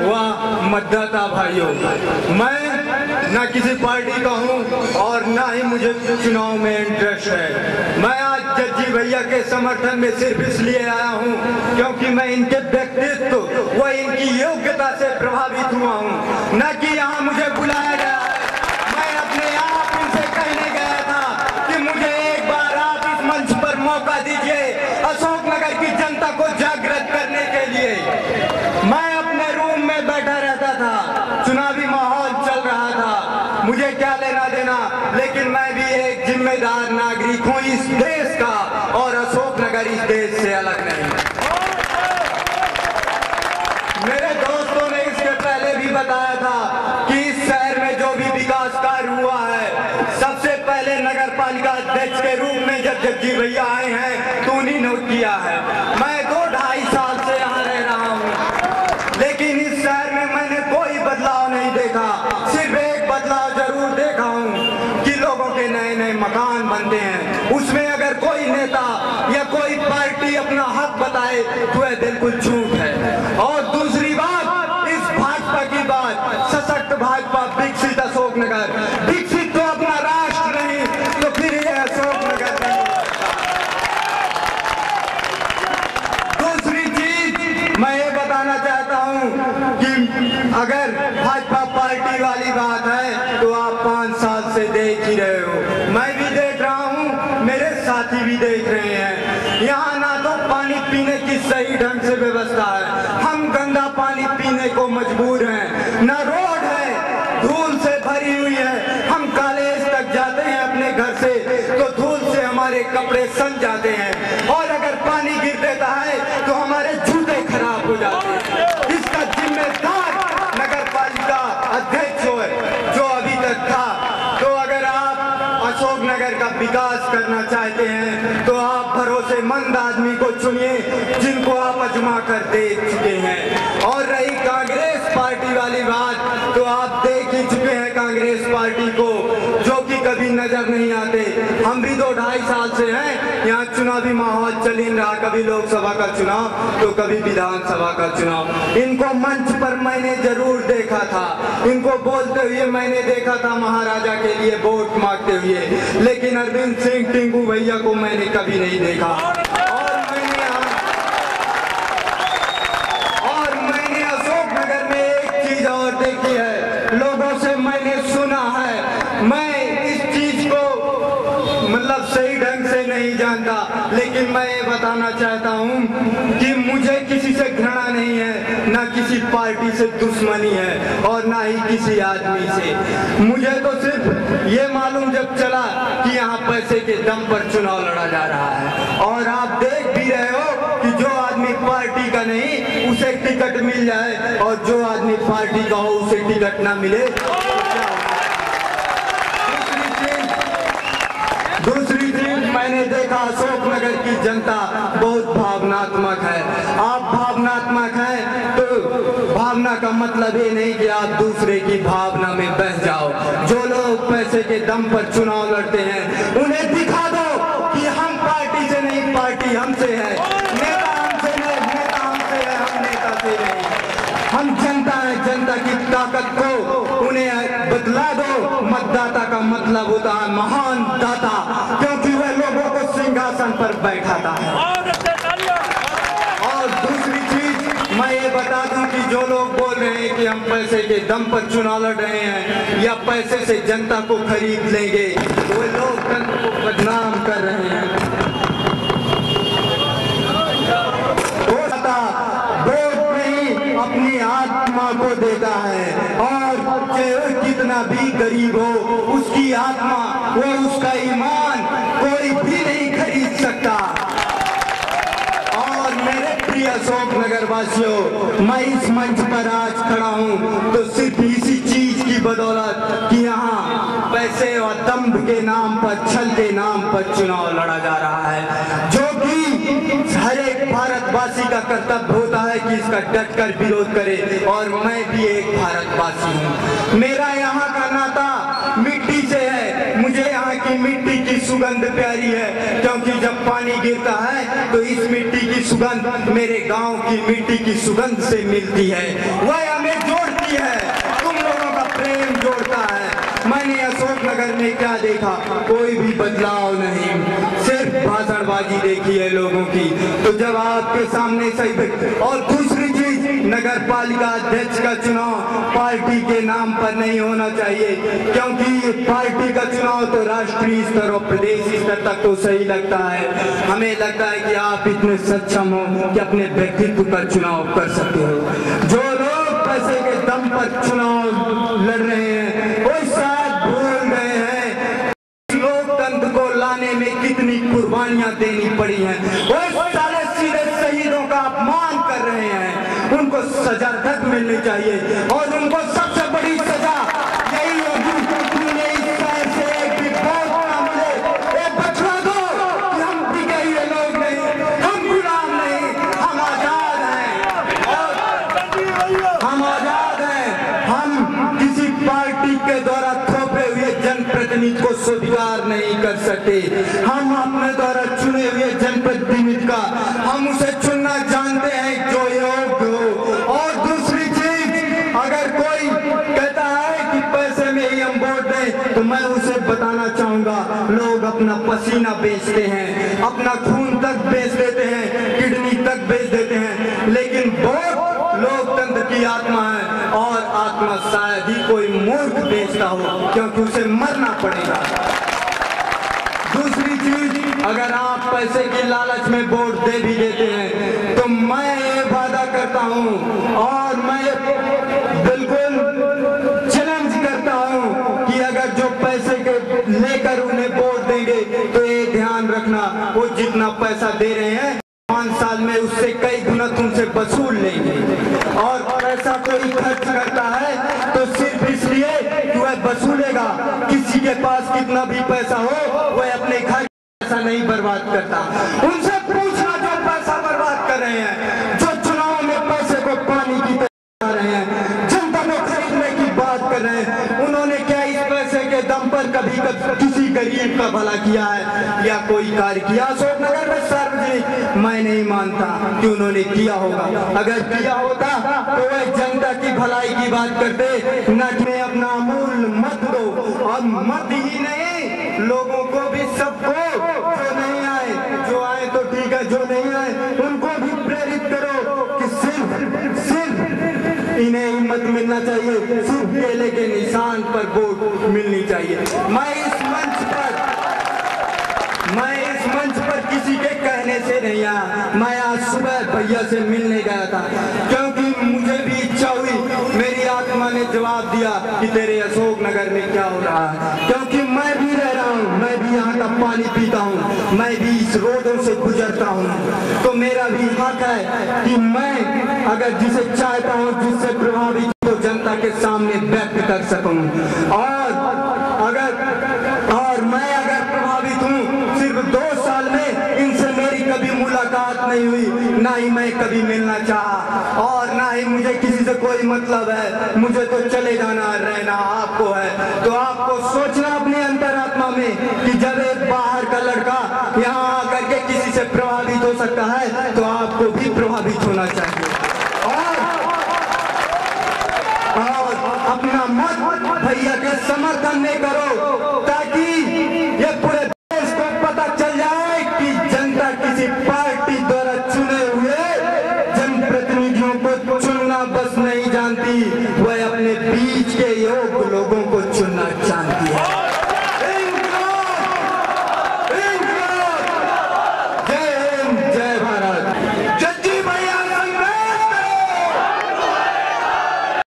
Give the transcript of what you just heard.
वाह मतदाता भाइयों, मैं न किसी पार्टी का हूँ और न ही मुझे चुनाव में इंटरेस्ट है। मैं आज जज्जी भैया के समर्थन में सिर्फ इसलिए आया हूँ क्योंकि मैं इनके व्यक्तित्व व इनकी योग्यता से प्रभावित हुआ हूँ, न कि यहाँ मुझे बुलाया गया है। मैं अपने आप इनसे कहने गया था कि मुझे एक बार आप इस मंच पर मौका दीजिए अशोकनगर की जनता को जागृत करने के लिए। मैं अपने रूम में बैठा रहता था, चुनावी माहौल चल रहा था, मुझे क्या लेना देना, लेकिन मैं भी एक जिम्मेदार नागरिक हूँ इस देश का और अशोकनगर इस देश से अलग नहीं। मेरे दोस्तों ने इसके पहले भी बताया था कि इस शहर में जो भी विकास कार्य हुआ है, सबसे पहले नगर पालिका अध्यक्ष के रूप में जब जज्जी भैया आए हैं तो उन्हीं ने किया है। मैं 2-2.5 साल से यहाँ रह रहा हूँ, लेकिन इस शहर में मैंने कोई बदलाव नहीं देखा। सिर्फ एक बदलाव जरूर देखा हूँ कि लोगों के नए नए मकान बनते हैं, उसमें अगर कोई नेता या कोई पार्टी अपना हक बताए तो यह बिल्कुल झूठ है। और दूसरी बात, इस भाजपा की बात, सशक्त भाजपा, विकसित अशोकनगर, विकसित तो अपना राष्ट्र नहीं तो फिर यह अशोकनगर नहीं। दूसरी चीज मैं ये बताना चाहता हूँ कि अगर भाजपा पार्टी वाली बात है तो आप 5 साल से देख ही रहे हो, मैं भी देख रहा हूँ, मेरे साथी भी देख रहे हैं। यहाँ ना तो पानी पीने की सही ढंग से व्यवस्था है, हम गंदा पानी पीने को मजबूर हैं, ना रोड है, धूल से भरी हुई है। हम कॉलेज तक जाते हैं अपने घर से तो धूल से हमारे कपड़े सन जाते हैं, और अगर पानी गिर देता है तो हमारे जूते खराब हो जाते हैं। इसका जिम्मेदार नगर पालिका अध्यक्ष हो जो अभी तक था। तो अगर आप अशोकनगर का विकास करना चाहते हैं तो आप भरोसेमंद आदमी को चुनिए जिनको आप आजमा कर देख चुके हैं। और रही कांग्रेस पार्टी वाली बात, तो आप देख ही चुके हैं कांग्रेस पार्टी को, जो कि कभी नजर नहीं आते। हम भी 2-2.5 साल से हैं, यहाँ चुनावी माहौल चल ही रहा, कभी लोकसभा का चुनाव तो कभी विधानसभा का चुनाव। इनको मंच पर मैंने जरूर देखा था, इनको बोलते हुए मैंने देखा था महाराजा के लिए वोट मांगते हुए, लेकिन अरविंद सिंह टिंकू भैया को मैंने कभी नहीं देखा। और मैंने अशोकनगर में एक चीज और देखी है, लोगों से मैंने सुना है, मैं इस चीज को मतलब सही ढंग से नहीं जानता, लेकिन मैं ये बताना चाहता हूँ कि मुझे किसी से घृणा नहीं है, ना किसी पार्टी से दुश्मनी है और ना ही किसी आदमी से। मुझे तो सिर्फ ये मालूम जब चला कि यहाँ पैसे के दम पर चुनाव लड़ा जा रहा है, और आप देख भी रहे हो कि जो आदमी पार्टी का नहीं उसे टिकट मिल जाए और जो आदमी पार्टी का हो उसे टिकट ना मिले। दूसरी चीज मैंने देखा, अशोकनगर की जनता बहुत भावनात्मक है। आप भावनात्मक हैं तो भावना का मतलब ये नहीं कि आप दूसरे की भावना में बह जाओ। जो लोग पैसे के दम पर चुनाव लड़ते हैं उन्हें दिखा दो कि हम पार्टी से नहीं, पार्टी हमसे है, नेता हमसे नहीं, नेता हमसे है, हम नेता से नहीं। हम जनता है, जनता की ताकत को उन्हें बदला दो। मतदाता का मतलब होता है महान दाता, क्योंकि वह लोगों को सिंहासन पर बैठाता है। और दूसरी चीज मैं ये बता दूं कि जो लोग बोल रहे हैं कि हम पैसे के दम पर चुनाव लड़ रहे हैं या पैसे से जनता को खरीद लेंगे, वो लोग जनता को बदनाम कर रहे हैं। अपनी आत्मा को देता है, और कितना भी गरीब हो उसकी आत्मा, वो उसका ईमान कोई भी नहीं खरीद सकता। और मेरे प्रिय अशोकनगर वासियों, मैं इस मंच पर आज खड़ा हूँ तो सिर्फ इसी चीज की बदौलत कि यहाँ पैसे और दंभ के नाम पर, छल के नाम पर चुनाव लड़ा जा रहा है, जो कि हर एक भारतवासी का कर्तव्य होता है कि इसका डटकर विरोध करे। और मैं भी एक भारतवासी हूँ, मेरा यहाँ का नाता मिट्टी से है, मुझे यहाँ की मिट्टी की सुगंध प्यारी है, क्योंकि जब पानी गिरता है तो इस मिट्टी की सुगंध मेरे गांव की मिट्टी की सुगंध से मिलती है, वह हमें जोड़ती है, तुम लोगों का प्रेम जोड़ता है। मैंने अशोकनगर में क्या देखा? कोई भी बदलाव नहीं, सिर्फ भाषणबाजी देखी है लोगों की। तो जब आपके सामने सही, और दूसरी चीज, नगर पालिका अध्यक्ष का चुनाव पार्टी के नाम पर नहीं होना चाहिए, क्योंकि पार्टी का चुनाव तो राष्ट्रीय स्तर और प्रदेश स्तर तक तो सही लगता है। हमें लगता है कि आप इतने सक्षम हो कि अपने व्यक्तित्व का चुनाव कर सकते हो। जो लोग पैसे के दम पर चुनाव लड़ रहे हैं वो शायद भूल गए हैं लोकतंत्र को लाने में कितनी कुर्बानियां देनी पड़ी हैं। वो सारे सीधे शहीदों का अपमान कर रहे हैं, उनको सजा तक मिलनी चाहिए, और उनको सबसे बड़ी सजा यही होगी कि इस शहर से एक भी वोट ना मिले, एक बछड़ा दो कि हम बिके हुए लोग नहीं, हम गुलाम नहीं, हम आजाद हैं, और हम आजाद हैं। हम किसी पार्टी के द्वारा थोपे हुए जनप्रतिनिधि को स्वीकार नहीं कर सकते। हम अपने द्वारा चुने हुए जनप्रतिनिधि का हम उसे चुनना जानते हैं जो योग्य हो। और दूसरी चीज, अगर कोई कहता है कि पैसे में ही हम वोट दें, तो मैं उसे बताना चाहूंगा, लोग अपना पसीना बेचते हैं, अपना खून तक बेच देते हैं, किडनी तक बेच देते हैं, लेकिन वोट लोकतंत्र की आत्मा है, और आत्मा शायद ही कोई मूर्ख बेचता हो, क्योंकि उसे मरना पड़ेगा। दूसरी चीज, अगर आप पैसे की लालच में वोट दे भी देते हैं, तो मैं ये वादा करता हूं और मैं बिल्कुल चैलेंज करता हूं कि अगर जो पैसे के लेकर उन्हें वोट देंगे तो ये ध्यान रखना, वो जितना पैसा दे रहे हैं 5 साल में उससे कई गुना तुमसे वसूल लेंगे। और पैसा कोई खर्च करता है तो सिर्फ इसलिए कि वह वसूलेगा, किसी के पास कितना भी पैसा हो वह अपने घर पैसा नहीं बर्बाद करता। उनसे पूछना जो पैसा बर्बाद कर रहे हैं, जो चुनाव में पैसे को पानी की तरह रहे हैं, जनता को खरीदने की बात कर रहे हैं, उन्होंने क्या इस पैसे के दम पर कभी किसी गरीब का भला किया है या कोई कार्य किया? अशोकनगर में सार्वजनिक मैं नहीं मानता कि उन्होंने किया होगा। अगर किया होता तो वह जनता की भलाई की बात करते, न कि अपना अमूल्य मत दो, और मत ही नहीं, लोगों को भी, सबको, जो नहीं आए, जो आए तो ठीक है, जो नहीं आए उनको भी प्रेरित करो कि सिर्फ इन्हें हिम्मत मिलना चाहिए, सिर्फ केले के निशान पर वोट मिलनी चाहिए। मैं इस मंच पर किसी के कहने से नहीं आया, मैं आज सुबह भैया से मिलने गया था, क्योंकि मुझे भी इच्छा हुई, मेरी आत्मा ने जवाब दिया कि तेरे अशोकनगर में क्या हो रहा है, क्योंकि मैं भी रह रहा हूँ, मैं भी यहाँ का पानी पीता हूँ, मैं भी इस रोडों से गुजरता हूँ, तो मेरा भी हक है कि मैं अगर जिसे चाहता हूँ, जिससे प्रभावित तो जनता के सामने व्यक्त कर सकूं। और मैं अगर प्रभावित हूँ, सिर्फ 2 साल में इनसे मेरी कभी मुलाकात नहीं हुई, ना ही मैं कभी मिलना चाहा, और ना ही मुझे किसी से कोई मतलब है, मुझे तो चले जाना रहना आपको है। तो आपको सोचना अपनी अंतरात्मा में कि जब एक बाहर का लड़का यहाँ आकर के किसी से प्रभावित हो सकता है, तो आपको भी प्रभावित होना चाहिए, और अपना मत भैया के समर्थन में करो, ताकि ये पूरे देश को पता चल जाए कि जनता किसी पार्टी द्वारा चुने हुए जनप्रतिनिधियों को चुनना बस नहीं जानती, वह अपने बीच के योग्य